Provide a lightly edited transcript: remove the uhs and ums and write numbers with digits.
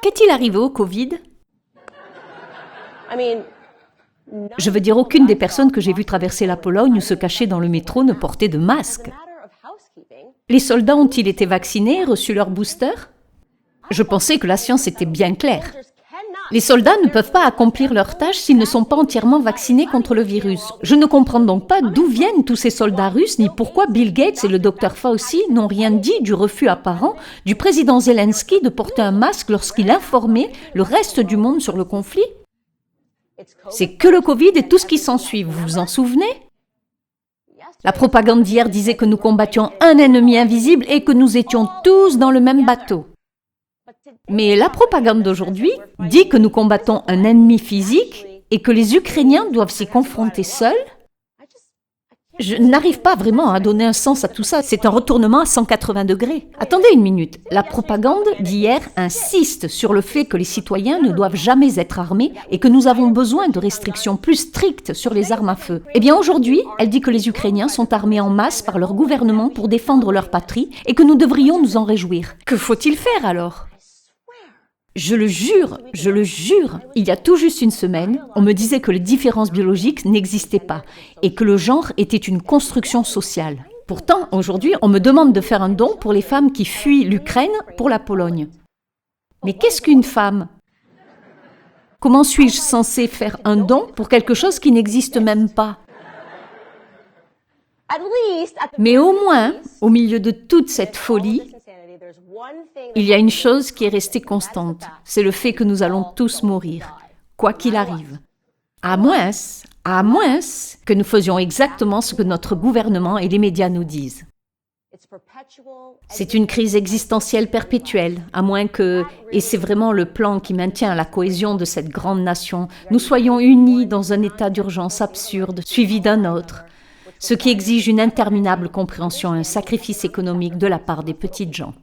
Qu'est-il arrivé au Covid? Je veux dire, aucune des personnes que j'ai vues traverser la Pologne ou se cacher dans le métro ne portait de masque. Les soldats ont-ils été vaccinés, reçu leur booster? Je pensais que la science était bien claire. Les soldats ne peuvent pas accomplir leur tâche s'ils ne sont pas entièrement vaccinés contre le virus. Je ne comprends donc pas d'où viennent tous ces soldats russes, ni pourquoi Bill Gates et le Dr Fauci n'ont rien dit du refus apparent du président Zelensky de porter un masque lorsqu'il informait le reste du monde sur le conflit. C'est que le Covid et tout ce qui s'ensuit, vous vous en souvenez? La propagande d'hier disait que nous combattions un ennemi invisible et que nous étions tous dans le même bateau. Mais la propagande d'aujourd'hui dit que nous combattons un ennemi physique et que les Ukrainiens doivent s'y confronter seuls. Je n'arrive pas vraiment à donner un sens à tout ça, c'est un retournement à 180 degrés. Attendez une minute, la propagande d'hier insiste sur le fait que les citoyens ne doivent jamais être armés et que nous avons besoin de restrictions plus strictes sur les armes à feu. Eh bien aujourd'hui, elle dit que les Ukrainiens sont armés en masse par leur gouvernement pour défendre leur patrie et que nous devrions nous en réjouir. Que faut-il faire alors ? Je le jure, il y a tout juste une semaine, on me disait que les différences biologiques n'existaient pas et que le genre était une construction sociale. Pourtant, aujourd'hui, on me demande de faire un don pour les femmes qui fuient l'Ukraine pour la Pologne. Mais qu'est-ce qu'une femme? Comment suis-je censée faire un don pour quelque chose qui n'existe même pas? Mais au moins, au milieu de toute cette folie, il y a une chose qui est restée constante, c'est le fait que nous allons tous mourir, quoi qu'il arrive. À moins que nous faisions exactement ce que notre gouvernement et les médias nous disent. C'est une crise existentielle perpétuelle, à moins que, et c'est vraiment le plan qui maintient la cohésion de cette grande nation, nous soyons unis dans un état d'urgence absurde, suivi d'un autre, ce qui exige une interminable compréhension et un sacrifice économique de la part des petites gens.